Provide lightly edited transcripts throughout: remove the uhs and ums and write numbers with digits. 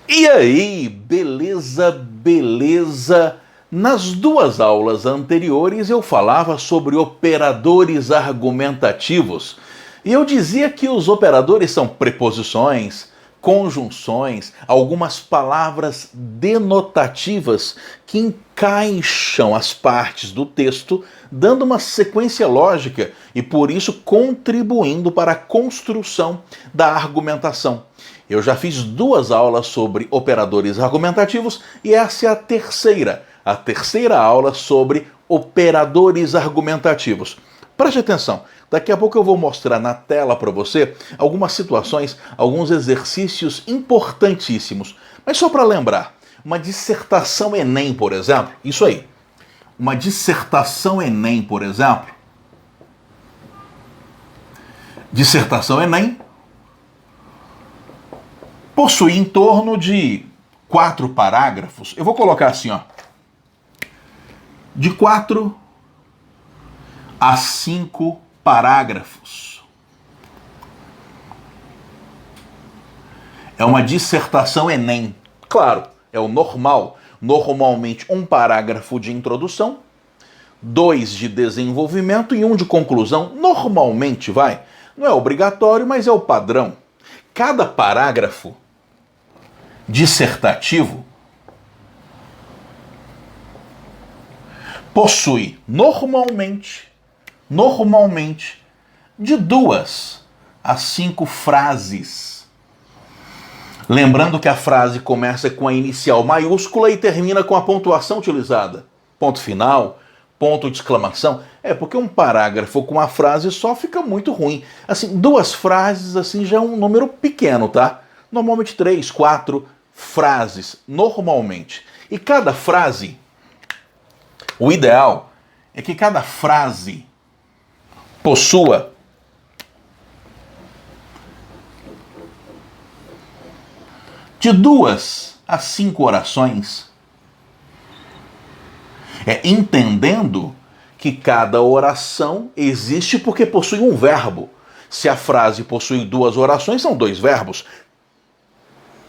E aí, beleza, beleza? Nas duas aulas anteriores eu falava sobre operadores argumentativos e eu dizia que os operadores são preposições, conjunções, algumas palavras denotativas que encaixam as partes do texto, dando uma sequência lógica e por isso contribuindo para a construção da argumentação. Eu já fiz duas aulas sobre operadores argumentativos e essa é a terceira aula sobre operadores argumentativos. Preste atenção, daqui a pouco eu vou mostrar na tela para você algumas situações, alguns exercícios importantíssimos. Mas só para lembrar, uma dissertação Enem, por exemplo, isso aí. Uma dissertação Enem, por exemplo. Dissertação Enem possui em torno de 4 parágrafos. Eu vou colocar assim, ó. De 4 a 5 parágrafos. É uma dissertação Enem. Claro, é o normal. Normalmente um parágrafo de introdução, 2 de desenvolvimento e 1 de conclusão. Normalmente, vai. Não é obrigatório, mas é o padrão. Cada parágrafo dissertativo possui normalmente de 2 a 5 frases. Lembrando que a frase começa com a inicial maiúscula e termina com a pontuação utilizada. Ponto final, ponto de exclamação. É porque um parágrafo com uma frase só fica muito ruim. Assim, 2 frases assim já é um número pequeno, tá? Normalmente 3, 4 frases, normalmente. E cada frase, o ideal é que cada frase possua de 2 a 5 orações, entendendo que cada oração existe porque possui um verbo. Se a frase possui 2 orações, são 2 verbos.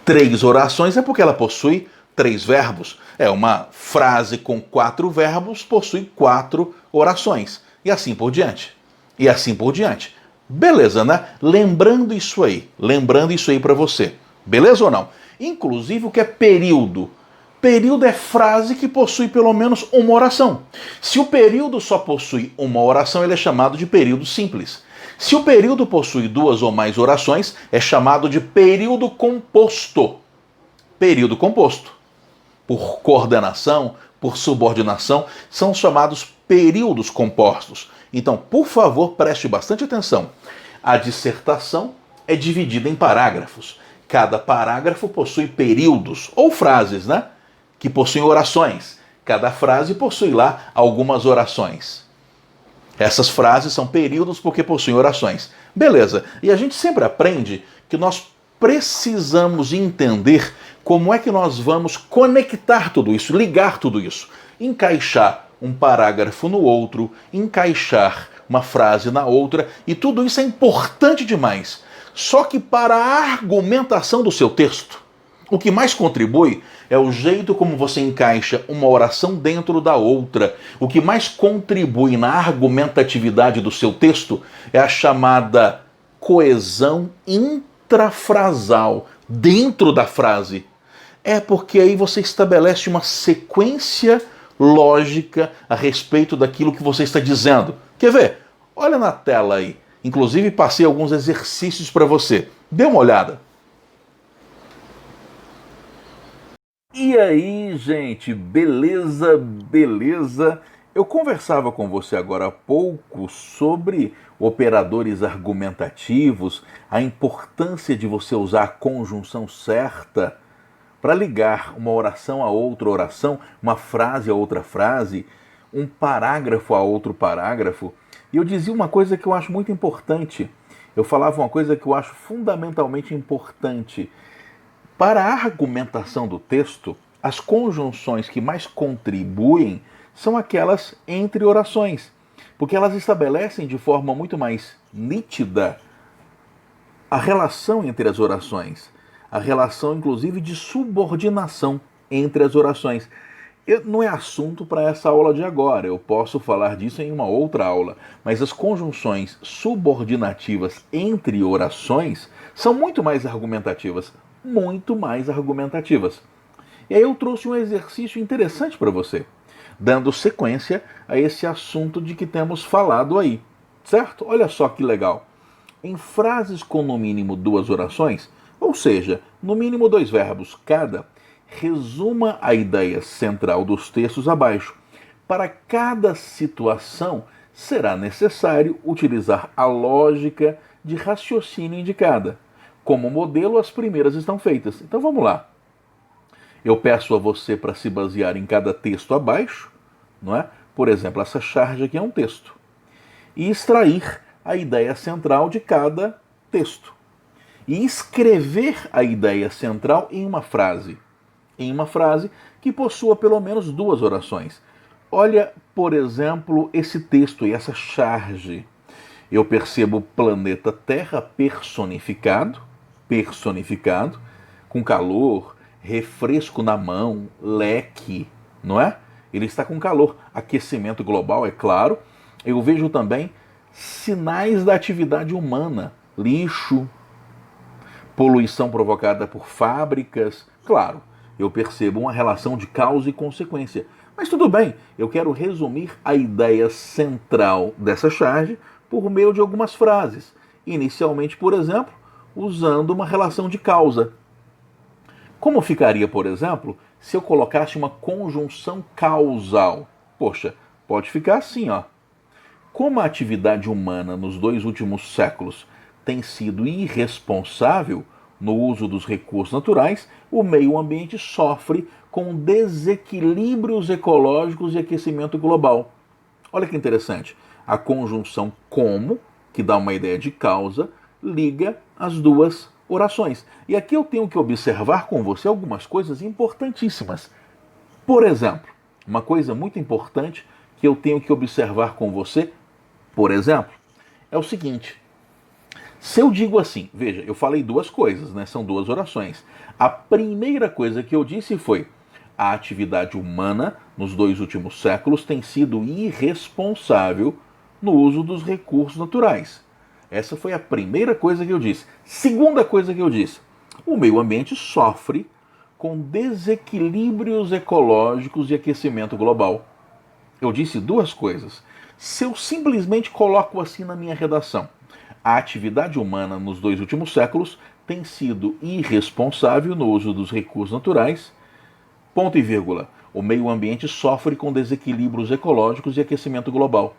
3 orações é porque ela possui 3 verbos. Uma frase com 4 verbos possui 4 orações. E assim por diante. E assim por diante. Beleza, né? Lembrando isso aí para você. Beleza ou não? Inclusive o que é período. Período é frase que possui pelo menos uma oração. Se o período só possui uma oração, ele é chamado de período simples. Se o período possui 2 ou mais orações, é chamado de período composto. Período composto. Por coordenação, por subordinação, são chamados períodos compostos. Então, por favor, preste bastante atenção. A dissertação é dividida em parágrafos. Cada parágrafo possui períodos, ou frases, né? Que possuem orações. Cada frase possui lá algumas orações. Essas frases são períodos porque possuem orações. Beleza. E a gente sempre aprende que nós precisamos entender como é que nós vamos conectar tudo isso, ligar tudo isso, encaixar um parágrafo no outro, encaixar uma frase na outra, e tudo isso é importante demais. Só que para a argumentação do seu texto, o que mais contribui é o jeito como você encaixa uma oração dentro da outra. O que mais contribui na argumentatividade do seu texto é a chamada coesão intrafrasal dentro da frase. É porque aí você estabelece uma sequência lógica a respeito daquilo que você está dizendo. Quer ver? Olha na tela aí. Inclusive passei alguns exercícios para você. Dê uma olhada. E aí, gente, beleza, beleza? Eu conversava com você agora há pouco sobre operadores argumentativos, a importância de você usar a conjunção certa para ligar uma oração a outra oração, uma frase a outra frase, um parágrafo a outro parágrafo. E eu dizia uma coisa que eu acho muito importante. Eu falava uma coisa que eu acho fundamentalmente importante. Para a argumentação do texto, as conjunções que mais contribuem são aquelas entre orações, porque elas estabelecem de forma muito mais nítida a relação entre as orações. a relação, inclusive, de subordinação entre as orações. Não é assunto para essa aula de agora, eu posso falar disso em uma outra aula, mas as conjunções subordinativas entre orações são muito mais argumentativas, muito mais argumentativas. E aí eu trouxe um exercício interessante para você, dando sequência a esse assunto de que temos falado aí, certo? Olha só que legal. Em frases com no mínimo duas orações, ou seja, no mínimo dois verbos cada, resuma a ideia central dos textos abaixo. Para cada situação, será necessário utilizar a lógica de raciocínio indicada. Como modelo, as primeiras estão feitas. Então vamos lá. Eu peço a você para se basear em cada texto abaixo, não é? Por exemplo, essa charge aqui é um texto. E extrair a ideia central de cada texto. E escrever a ideia central em uma frase. Em uma frase que possua pelo menos duas orações. Olha, por exemplo, esse texto e essa charge. Eu percebo o planeta Terra personificado, com calor, refresco na mão, leque, não é? Ele está com calor, aquecimento global, é claro. Eu vejo também sinais da atividade humana, lixo, poluição provocada por fábricas. Claro, eu percebo uma relação de causa e consequência. Mas tudo bem, eu quero resumir a ideia central dessa charge por meio de algumas frases. Inicialmente, por exemplo, usando uma relação de causa. Como ficaria, por exemplo, se eu colocasse uma conjunção causal? Poxa, pode ficar assim, ó. Como a atividade humana nos 2 últimos séculos tem sido irresponsável no uso dos recursos naturais, o meio ambiente sofre com desequilíbrios ecológicos e aquecimento global. Olha que interessante. A conjunção como, que dá uma ideia de causa, liga as duas orações. E aqui eu tenho que observar com você algumas coisas importantíssimas. Por exemplo, uma coisa muito importante que eu tenho que observar com você, por exemplo, é o seguinte. Se eu digo assim, veja, eu falei duas coisas, né? São duas orações. A primeira coisa que eu disse foi: a atividade humana nos 2 últimos séculos tem sido irresponsável no uso dos recursos naturais. Essa foi a primeira coisa que eu disse. Segunda coisa que eu disse: o meio ambiente sofre com desequilíbrios ecológicos e aquecimento global. Eu disse duas coisas. Se eu simplesmente coloco assim na minha redação: a atividade humana nos 2 últimos séculos tem sido irresponsável no uso dos recursos naturais, ponto e vírgula, o meio ambiente sofre com desequilíbrios ecológicos e aquecimento global.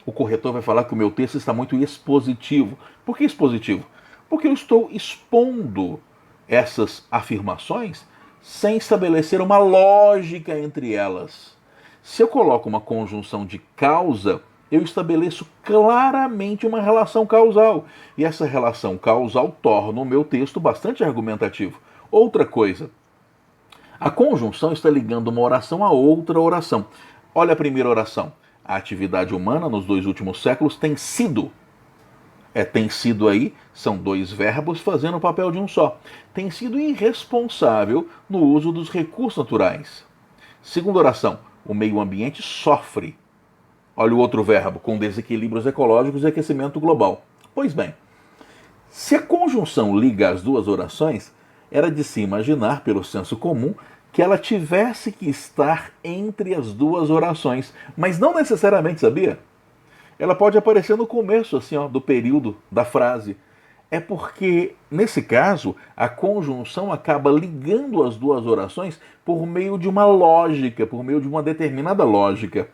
O corretor vai falar que o meu texto está muito expositivo. Por que expositivo? Porque eu estou expondo essas afirmações sem estabelecer uma lógica entre elas. Se eu coloco uma conjunção de causa, eu estabeleço claramente uma relação causal. E essa relação causal torna o meu texto bastante argumentativo. Outra coisa, a conjunção está ligando uma oração a outra oração. Olha a primeira oração. A atividade humana nos 2 últimos séculos tem sido. Tem sido aí, são 2 verbos fazendo o papel de um só. Tem sido irresponsável no uso dos recursos naturais. Segunda oração. O meio ambiente sofre. Olha o outro verbo, com desequilíbrios ecológicos e aquecimento global. Pois bem, se a conjunção liga as duas orações, era de se imaginar, pelo senso comum, que ela tivesse que estar entre as duas orações. Mas não necessariamente, sabia? Ela pode aparecer no começo, assim, ó, do período da frase. É porque, nesse caso, a conjunção acaba ligando as duas orações por meio de uma lógica, por meio de uma determinada lógica.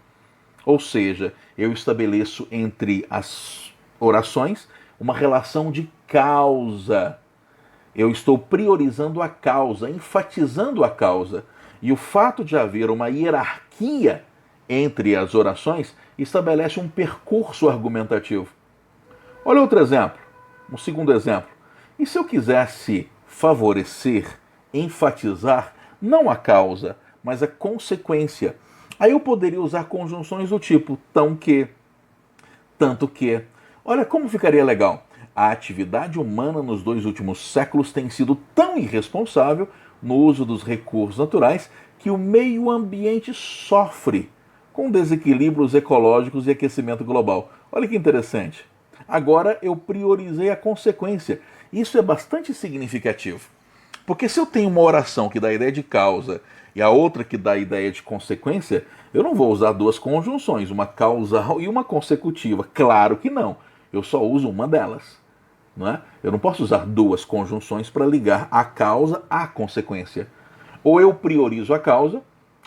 Ou seja, eu estabeleço entre as orações uma relação de causa. Eu estou priorizando a causa, enfatizando a causa. E o fato de haver uma hierarquia entre as orações estabelece um percurso argumentativo. Olha outro exemplo, um segundo exemplo. E se eu quisesse favorecer, enfatizar, não a causa, mas a consequência? Aí eu poderia usar conjunções do tipo tão que, tanto que. Olha como ficaria legal. A atividade humana nos 2 últimos séculos tem sido tão irresponsável no uso dos recursos naturais que o meio ambiente sofre com desequilíbrios ecológicos e aquecimento global. Olha que interessante. Agora eu priorizei a consequência. Isso é bastante significativo. Porque se eu tenho uma oração que dá a ideia de causa e a outra que dá a ideia de consequência, eu não vou usar 2 conjunções, uma causal e uma consecutiva. Claro que não. Eu só uso uma delas. Não é? Eu não posso usar 2 conjunções para ligar a causa à consequência. Ou eu priorizo a causa,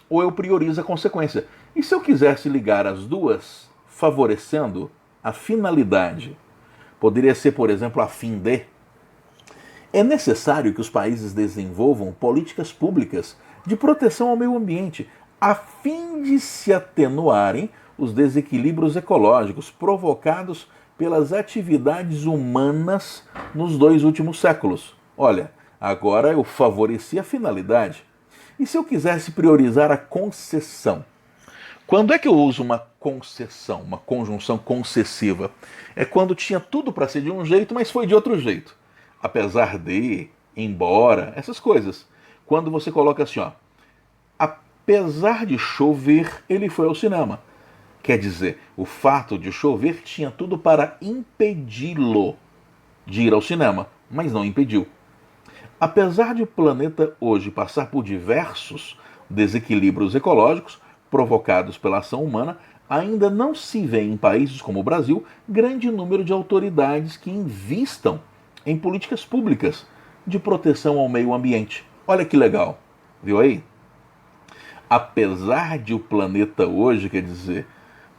ou eu priorizo a consequência. E se eu quisesse ligar as duas, favorecendo a finalidade? Poderia ser, por exemplo, a fim de. É necessário que os países desenvolvam políticas públicas de proteção ao meio ambiente, a fim de se atenuarem os desequilíbrios ecológicos provocados pelas atividades humanas nos 2 últimos séculos. Olha, agora eu favoreci a finalidade. E se eu quisesse priorizar a concessão? Quando é que eu uso uma concessão, uma conjunção concessiva? É quando tinha tudo para ser de um jeito, mas foi de outro jeito. Apesar de, embora, essas coisas. Quando você coloca assim, ó, apesar de chover, ele foi ao cinema. Quer dizer, o fato de chover tinha tudo para impedi-lo de ir ao cinema, mas não impediu. Apesar de o planeta hoje passar por diversos desequilíbrios ecológicos provocados pela ação humana, ainda não se vê em países como o Brasil grande número de autoridades que invistam em políticas públicas de proteção ao meio ambiente. Olha que legal, viu aí? Apesar de o planeta hoje, quer dizer,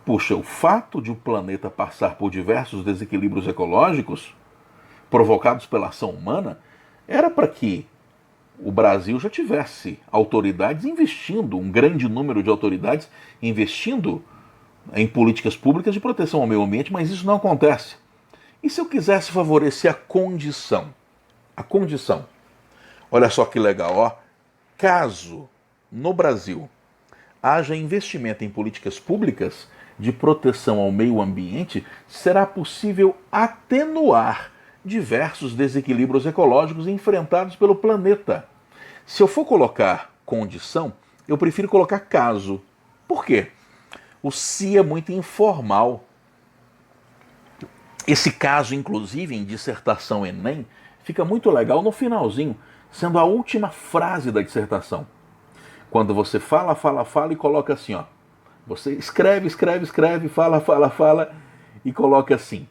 puxa, o fato de o planeta passar por diversos desequilíbrios ecológicos provocados pela ação humana era para que o Brasil já tivesse autoridades investindo, um grande número de autoridades investindo em políticas públicas de proteção ao meio ambiente, mas isso não acontece. E se eu quisesse favorecer a condição? A condição. Olha só que legal, ó. Caso no Brasil haja investimento em políticas públicas de proteção ao meio ambiente, será possível atenuar diversos desequilíbrios ecológicos enfrentados pelo planeta. Se eu for colocar condição, eu prefiro colocar caso. Por quê? O se é muito informal. Esse caso, inclusive, em dissertação Enem, fica muito legal no finalzinho, sendo a última frase da dissertação. Quando você fala e coloca assim, ó. Você escreve, fala e coloca assim,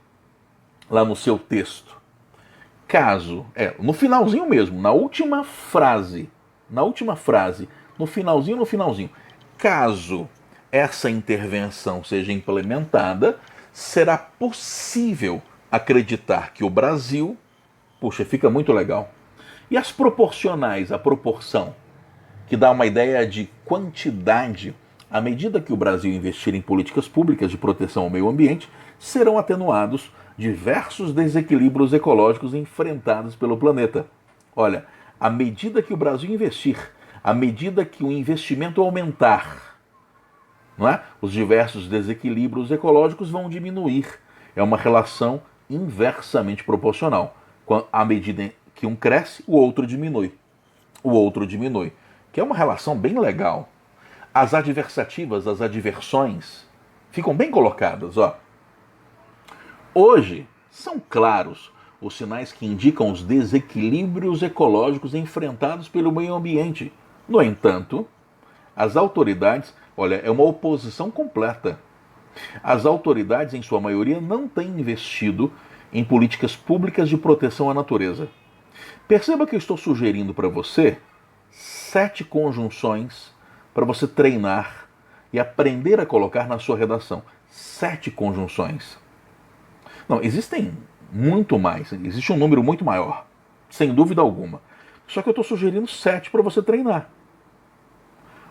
lá no seu texto. Caso, no finalzinho mesmo, na última frase, no finalzinho, caso essa intervenção seja implementada, será possível acreditar que o Brasil, puxa, fica muito legal. E as proporcionais, a proporção, que dá uma ideia de quantidade, à medida que o Brasil investir em políticas públicas de proteção ao meio ambiente, serão atenuados diversos desequilíbrios ecológicos enfrentados pelo planeta. Olha, à medida que o Brasil investir, à medida que o investimento aumentar, não é? Os diversos desequilíbrios ecológicos vão diminuir. É uma relação inversamente proporcional. À medida que um cresce, o outro diminui. Que é uma relação bem legal. As adversativas, as adversões, ficam bem colocadas, ó. Hoje, são claros os sinais que indicam os desequilíbrios ecológicos enfrentados pelo meio ambiente. No entanto, as autoridades, olha, é uma oposição completa. As autoridades, em sua maioria, não têm investido em políticas públicas de proteção à natureza. Perceba que eu estou sugerindo para você 7 conjunções para você treinar e aprender a colocar na sua redação. 7 conjunções. Não, existem muito mais, existe um número muito maior, sem dúvida alguma. Só que eu estou sugerindo 7 para você treinar.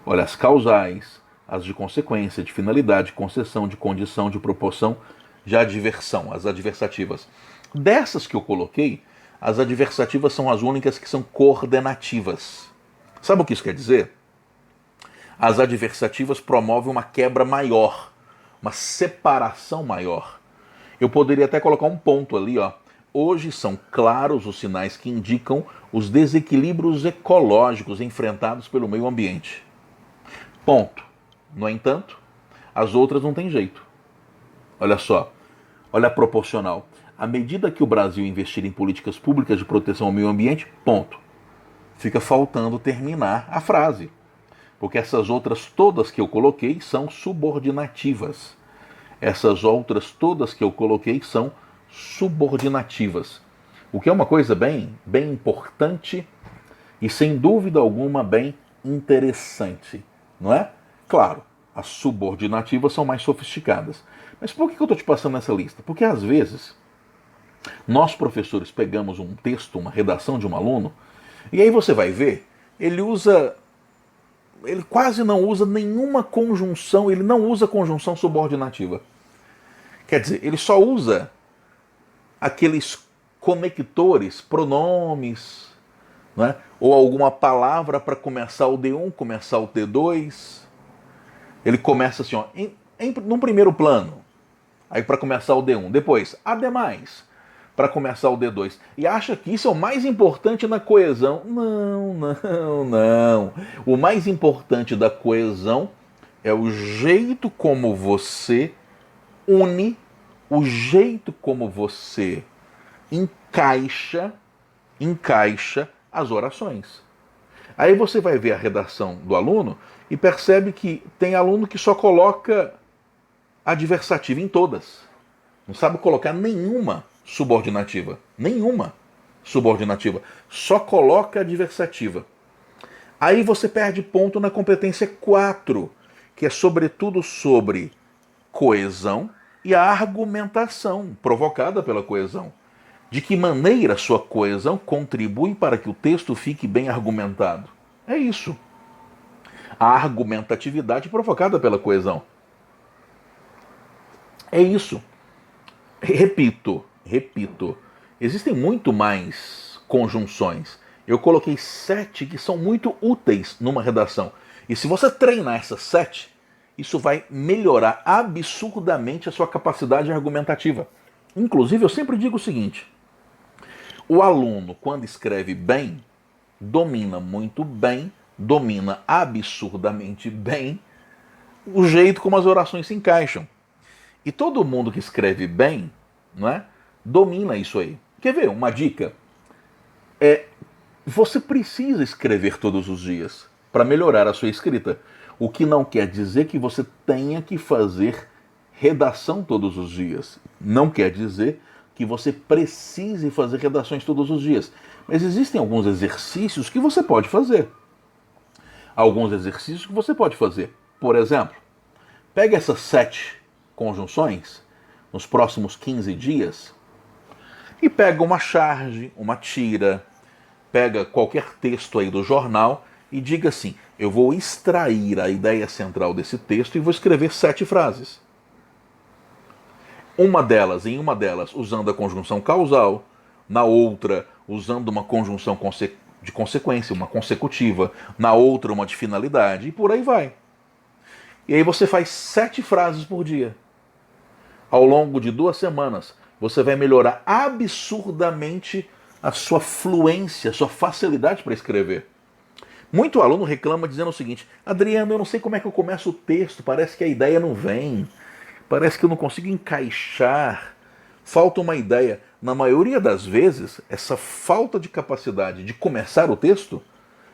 Olha, as causais, as de consequência, de finalidade, de concessão, de condição, de proporção, de adversão, as adversativas. Dessas que eu coloquei, as adversativas são as únicas que são coordenativas. Sabe o que isso quer dizer? As adversativas promovem uma quebra maior, uma separação maior. Eu poderia até colocar um ponto ali, ó, Hoje são claros os sinais que indicam os desequilíbrios ecológicos enfrentados pelo meio ambiente. Ponto. No entanto, as outras não têm jeito. Olha só, olha a proporcional. À medida que o Brasil investir em políticas públicas de proteção ao meio ambiente, ponto. Fica faltando terminar a frase. Porque essas outras todas que eu coloquei são subordinativas. Essas outras todas que eu coloquei são subordinativas. O que é uma coisa bem importante e, sem dúvida alguma, bem interessante. Não é? Claro, as subordinativas são mais sofisticadas. Mas por que eu estou te passando essa lista? Porque, às vezes, nós, professores, pegamos um texto, uma redação de um aluno, e aí você vai ver, ele quase não usa nenhuma conjunção, ele não usa conjunção subordinativa. Quer dizer, ele só usa aqueles conectores, pronomes, não é? Ou alguma palavra para começar o D1, começar o T2. Ele começa assim, ó, num primeiro plano, aí para começar o D1. Depois, ademais, para começar o D2. E acha que isso é o mais importante na coesão. Não. O mais importante da coesão é o jeito como você une, o jeito como você encaixa as orações. Aí você vai ver a redação do aluno e percebe que tem aluno que só coloca adversativa em todas. Não sabe colocar nenhuma subordinativa. Nenhuma subordinativa. Só coloca adversativa. Aí você perde ponto na competência 4, que é sobretudo sobre coesão e a argumentação provocada pela coesão. De que maneira sua coesão contribui para que o texto fique bem argumentado? É isso. A argumentatividade provocada pela coesão. É isso. Repito. Existem muito mais conjunções. Eu coloquei 7 que são muito úteis numa redação. E se você treinar essas 7, isso vai melhorar absurdamente a sua capacidade argumentativa. Inclusive, eu sempre digo o seguinte: o aluno, quando escreve bem, domina muito bem, domina absurdamente bem o jeito como as orações se encaixam. E todo mundo que escreve bem, não é, domina isso aí. Quer ver uma dica? Você precisa escrever todos os dias para melhorar a sua escrita. O que não quer dizer que você tenha que fazer redação todos os dias. Não quer dizer que você precise fazer redações todos os dias. Mas existem alguns exercícios que você pode fazer. Por exemplo, pega essas 7 conjunções nos próximos 15 dias e pega uma charge, uma tira, pega qualquer texto aí do jornal e diga assim: eu vou extrair a ideia central desse texto e vou escrever 7 frases. Em uma delas usando a conjunção causal, na outra usando uma conjunção de consequência, uma consecutiva, na outra uma de finalidade, e por aí vai. E aí você faz 7 frases por dia. Ao longo de 2 semanas, você vai melhorar absurdamente a sua fluência, a sua facilidade para escrever. Muito aluno reclama dizendo o seguinte: Adriano, eu não sei como é que eu começo o texto, parece que a ideia não vem, parece que eu não consigo encaixar, falta uma ideia. Na maioria das vezes, essa falta de capacidade de começar o texto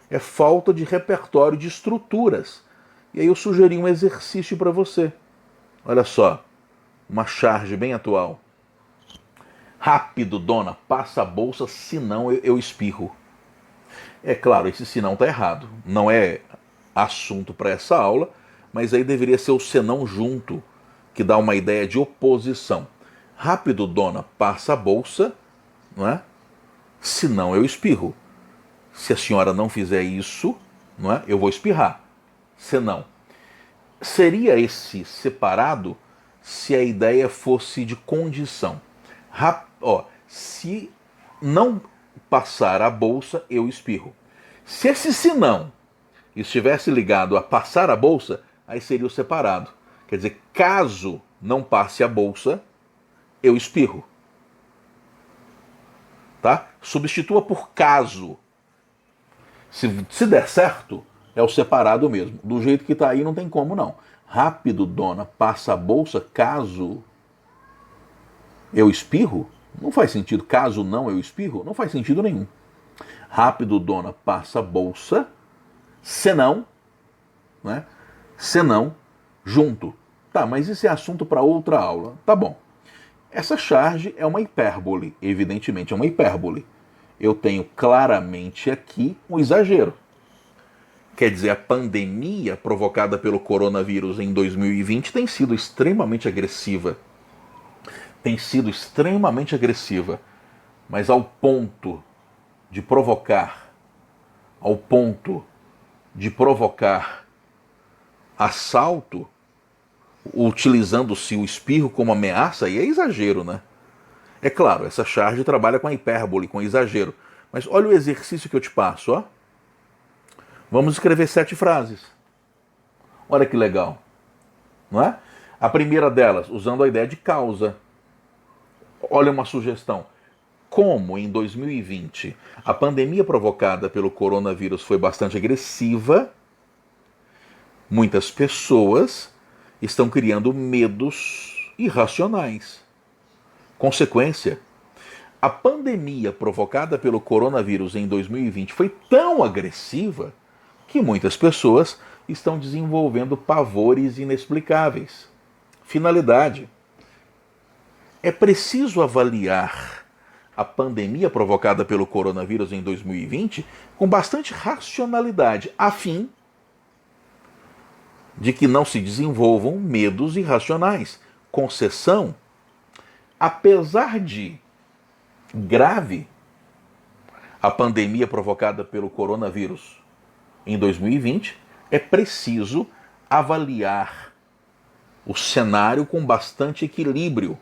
é falta de repertório de estruturas. E aí eu sugeri um exercício para você. Olha só, uma charge bem atual. Rápido, dona, passa a bolsa, senão eu espirro. É claro, esse senão está errado. Não é assunto para essa aula, mas aí deveria ser o senão junto, que dá uma ideia de oposição. Rápido, dona, passa a bolsa, não é? Senão eu espirro. Se a senhora não fizer isso, não é? Eu vou espirrar. Senão. Seria esse separado se a ideia fosse de condição. Se não passar a bolsa, eu espirro. Se esse senão estivesse ligado a passar a bolsa, aí seria o separado. Quer dizer, caso não passe a bolsa, eu espirro. tá? Substitua por caso. Se der certo, é o separado mesmo. Do jeito que tá aí, não tem como não. Rápido, dona, passa a bolsa caso eu espirro? Não faz sentido. Caso não eu espirro? Não faz sentido nenhum. Rápido, dona, passa a bolsa, senão, né? Senão, junto. Tá, mas isso é assunto para outra aula. Tá bom. Essa charge é uma hipérbole, evidentemente é uma hipérbole. Eu tenho claramente aqui um exagero. Quer dizer, a pandemia provocada pelo coronavírus em 2020 tem sido extremamente agressiva. Tem sido extremamente agressiva. Mas ao ponto de provocar, assalto, utilizando-se o espirro como ameaça, aí é exagero, né? É claro, essa charge trabalha com a hipérbole, com exagero. Mas olha o exercício que eu te passo, ó. Vamos escrever 7 frases. Olha que legal, não é? A primeira delas, usando a ideia de causa. Olha uma sugestão. Como em 2020 a pandemia provocada pelo coronavírus foi bastante agressiva, muitas pessoas estão criando medos irracionais. Consequência, a pandemia provocada pelo coronavírus em 2020 foi tão agressiva que muitas pessoas estão desenvolvendo pavores inexplicáveis. Finalidade: é preciso avaliar a pandemia provocada pelo coronavírus em 2020 com bastante racionalidade, a fim de que não se desenvolvam medos irracionais. Concessão: apesar de grave, a pandemia provocada pelo coronavírus em 2020, é preciso avaliar o cenário com bastante equilíbrio.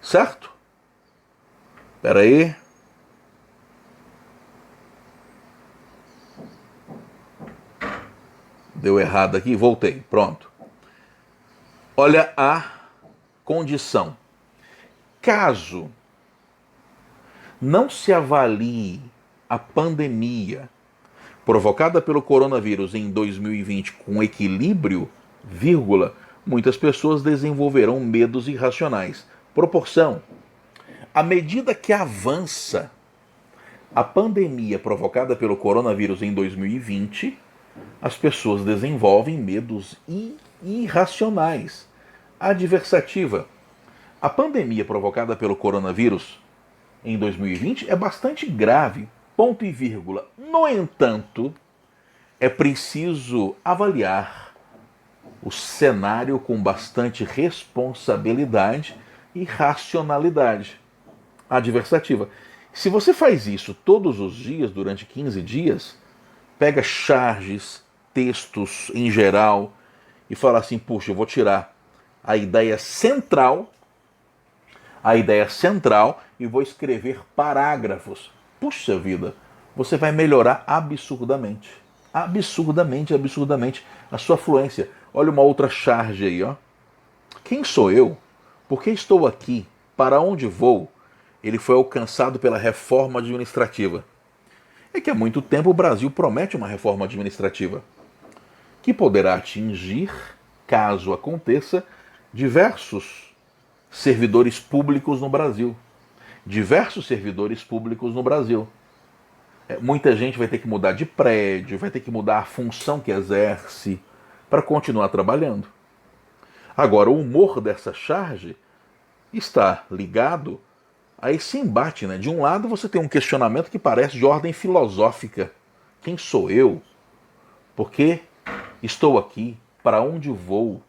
Certo? Espera aí. Deu errado aqui, voltei. Pronto. Olha a condição. Caso não se avalie a pandemia provocada pelo coronavírus em 2020 com equilíbrio, vírgula, muitas pessoas desenvolverão medos irracionais. Proporção: à medida que avança a pandemia provocada pelo coronavírus em 2020, as pessoas desenvolvem medos irracionais. Adversativa: a pandemia provocada pelo coronavírus em 2020 é bastante grave, ponto e vírgula. No entanto, é preciso avaliar o cenário com bastante responsabilidade e racionalidade. Adversativa: se você faz isso todos os dias, durante 15 dias, pega charges, textos em geral e fala assim, puxa, eu vou tirar a ideia central e vou escrever parágrafos. Puxa vida, você vai melhorar absurdamente. Absurdamente a sua fluência. Olha uma outra charge aí, ó. Quem sou eu? Por que estou aqui? Para onde vou? Ele foi alcançado pela reforma administrativa. É que há muito tempo o Brasil promete uma reforma administrativa que poderá atingir, caso aconteça, diversos servidores públicos no Brasil. Muita gente vai ter que mudar de prédio, vai ter que mudar a função que exerce para continuar trabalhando. Agora, o humor dessa charge está ligado a esse embate, né? De um lado você tem um questionamento que parece de ordem filosófica. Quem sou eu? Por que estou aqui? Para onde vou?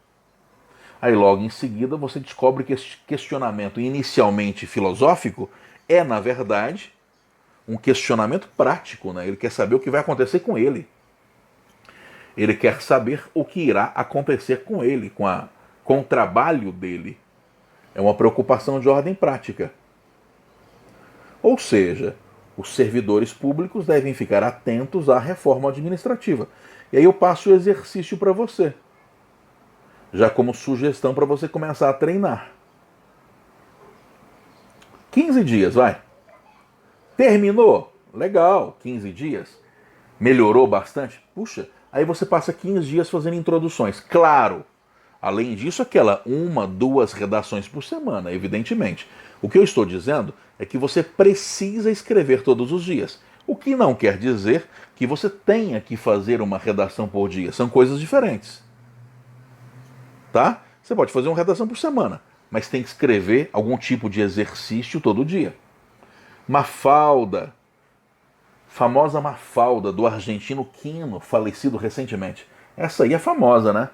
Aí logo em seguida você descobre que esse questionamento inicialmente filosófico é, na verdade, um questionamento prático, né? Ele quer saber o que vai acontecer com ele. Ele quer saber o que irá acontecer com ele, com o trabalho dele. É uma preocupação de ordem prática. Ou seja, os servidores públicos devem ficar atentos à reforma administrativa. E aí eu passo o exercício para você, já como sugestão para você começar a treinar. 15 dias, vai. Terminou? Legal, 15 dias. Melhorou bastante? Puxa, aí você passa 15 dias fazendo introduções. Claro, além disso, aquela uma, duas redações por semana, evidentemente. O que eu estou dizendo é que você precisa escrever todos os dias. O que não quer dizer que você tenha que fazer uma redação por dia. São coisas diferentes. Tá? Você pode fazer uma redação por semana, mas tem que escrever algum tipo de exercício todo dia. Mafalda, famosa Mafalda, do argentino Quino, falecido recentemente. Essa aí é famosa, né?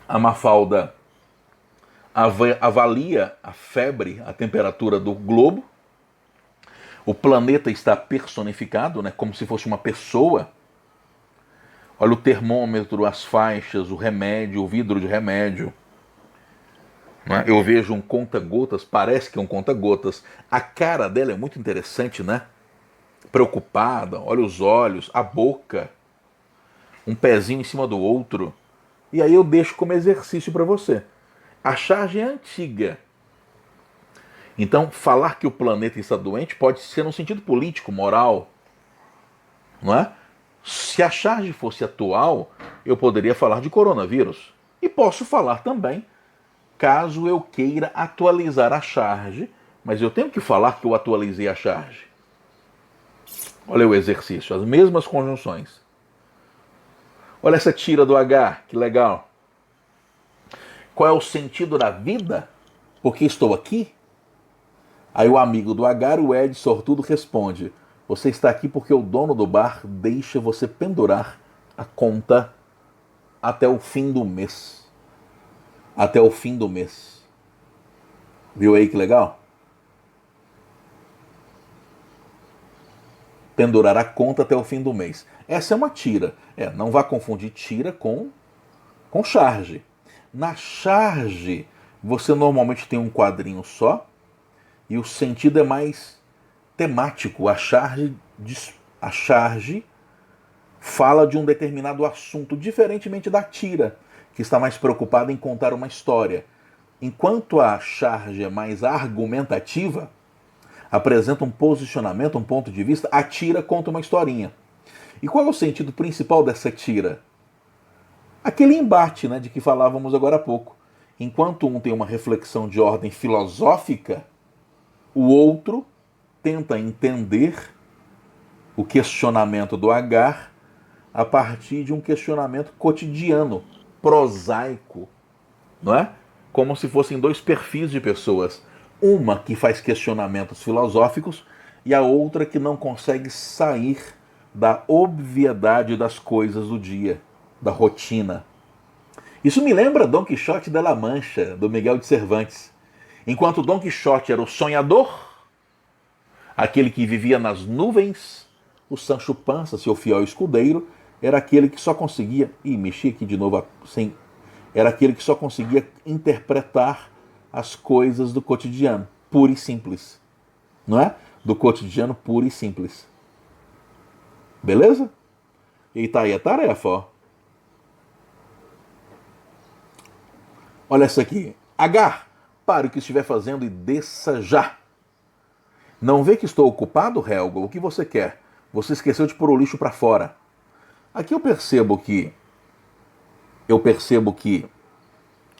A Mafalda avalia a febre, a temperatura do globo. O planeta está personificado, né, como se fosse uma pessoa. Olha o termômetro, as faixas, o remédio, o vidro de remédio. Né? Eu vejo um conta-gotas, parece que é um conta-gotas. A cara dela é muito interessante, né? Preocupada, olha os olhos, a boca, um pezinho em cima do outro. E aí eu deixo como exercício para você. A charge é antiga. Então, falar que o planeta está doente pode ser no sentido político, moral, não é? Se a charge fosse atual, eu poderia falar de coronavírus. E posso falar também, caso eu queira atualizar a charge, mas eu tenho que falar que eu atualizei a charge. Olha o exercício, as mesmas conjunções. Olha essa tira do H, que legal. Qual é o sentido da vida? Por que estou aqui? Aí o amigo do H, o Ed sortudo, responde: você está aqui porque o dono do bar deixa você pendurar a conta até o fim do mês. Até o fim do mês. Viu aí que legal? Pendurar a conta até o fim do mês. Essa é uma tira. Não vá confundir tira com charge. Na charge, você normalmente tem um quadrinho só e o sentido é mais temático. A charge fala de um determinado assunto, diferentemente da tira, que está mais preocupada em contar uma história. Enquanto a charge é mais argumentativa, apresenta um posicionamento, um ponto de vista, a tira conta uma historinha. E qual é o sentido principal dessa tira? Aquele embate, né, de que falávamos agora há pouco. Enquanto um tem uma reflexão de ordem filosófica, o outro tenta entender o questionamento do Agar a partir de um questionamento cotidiano, prosaico, não é? Como se fossem dois perfis de pessoas. Uma que faz questionamentos filosóficos e a outra que não consegue sair da obviedade das coisas do dia, da rotina. Isso me lembra Dom Quixote de la Mancha, do Miguel de Cervantes. Enquanto Dom Quixote era o sonhador, aquele que vivia nas nuvens, o Sancho Panza, seu fiel escudeiro, era aquele que só conseguia... mexi aqui de novo sem... Era aquele que só conseguia interpretar as coisas do cotidiano, puro e simples. Não é? Do cotidiano puro e simples. Beleza? E tá aí a tarefa, ó. Olha essa aqui. Agar, pare o que estiver fazendo e desça já. Não vê que estou ocupado, Helga? O que você quer? Você esqueceu de pôr o lixo para fora. Aqui eu percebo que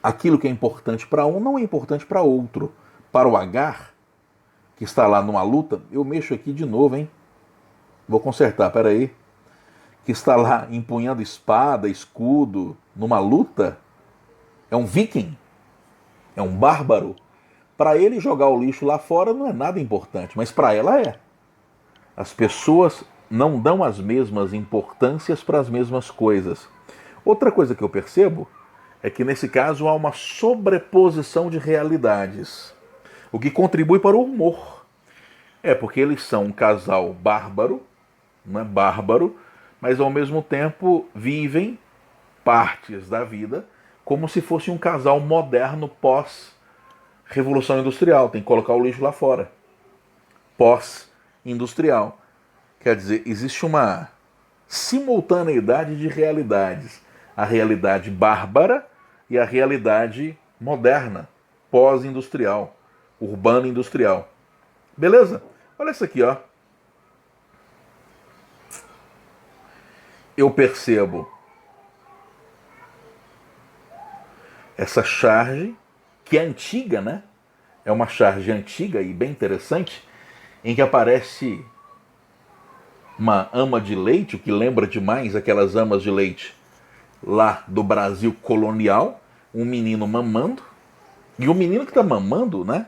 aquilo que é importante para um não é importante para outro. Para o Agar, que está lá numa luta, eu mexo aqui de novo, hein? Vou consertar, peraí. Que está lá empunhando espada, escudo, numa luta, é um viking, é um bárbaro. Para ele jogar o lixo lá fora não é nada importante, mas para ela é. As pessoas não dão as mesmas importâncias para as mesmas coisas. Outra coisa que eu percebo é que nesse caso há uma sobreposição de realidades, o que contribui para o humor. Porque eles são um casal bárbaro, não é bárbaro, mas ao mesmo tempo vivem partes da vida como se fosse um casal moderno pós-revolução industrial. Tem que colocar o lixo lá fora. Pós-industrial. Quer dizer, existe uma simultaneidade de realidades. A realidade bárbara e a realidade moderna, pós-industrial. urbano industrial. Beleza? Olha isso aqui, ó. Eu percebo essa charge, que é antiga, né? É uma charge antiga e bem interessante, em que aparece uma ama de leite, o que lembra demais aquelas amas de leite lá do Brasil colonial, um menino mamando, e o menino que tá mamando, né?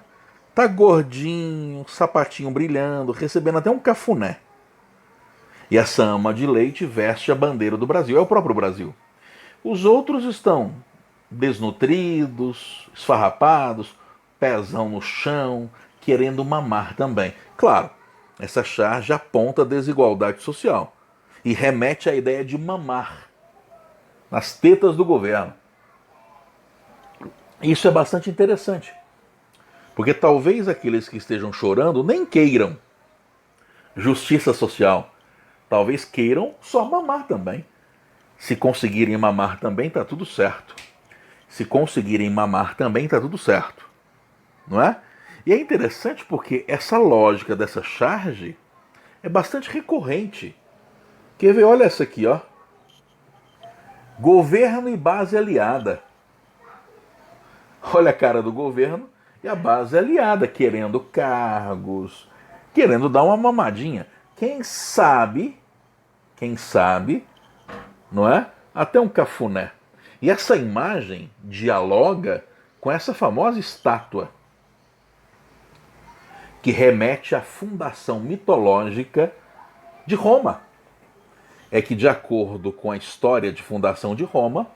Tá gordinho, sapatinho brilhando, recebendo até um cafuné. E essa ama de leite veste a bandeira do Brasil, é o próprio Brasil. Os outros estão desnutridos, esfarrapados, pezão no chão, querendo mamar também. Claro, essa charge aponta a desigualdade social e remete à ideia de mamar nas tetas do governo. Isso é bastante interessante, porque talvez aqueles que estejam chorando nem queiram justiça social, talvez queiram só mamar também. Se conseguirem mamar também, tá tudo certo. Se conseguirem mamar também, tá tudo certo. Não é? E é interessante porque essa lógica dessa charge é bastante recorrente. Quer ver? Olha essa aqui, ó. Governo e base aliada. Olha a cara do governo e a base aliada, querendo cargos, querendo dar uma mamadinha. Quem sabe, não é? Até um cafuné. E essa imagem dialoga com essa famosa estátua, que remete à fundação mitológica de Roma. É que, de acordo com a história de fundação de Roma,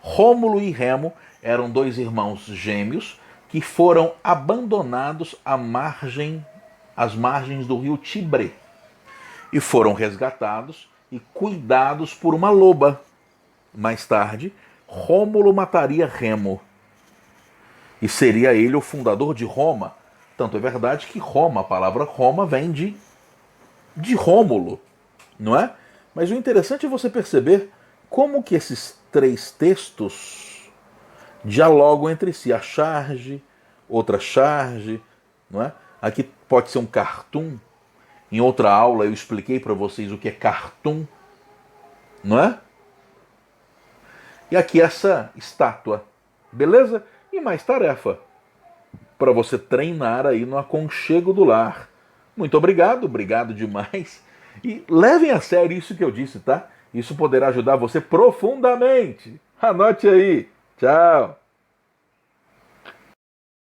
Rômulo e Remo eram dois irmãos gêmeos que foram abandonados às margens do rio Tibre e foram resgatados e cuidados por uma loba. Mais tarde, Rômulo mataria Remo e seria ele o fundador de Roma. Tanto é verdade que Roma, a palavra Roma, vem de Rômulo, não é? Mas o interessante é você perceber como que esses três textos dialogam entre si. A charge, outra charge, não é? Aqui pode ser um cartoon. Em outra aula eu expliquei para vocês o que é cartoon, não é? E aqui essa estátua, beleza? E mais tarefa para você treinar aí no aconchego do lar. Muito obrigado, obrigado demais. E levem a sério isso que eu disse, tá? Isso poderá ajudar você profundamente. Anote aí. Tchau.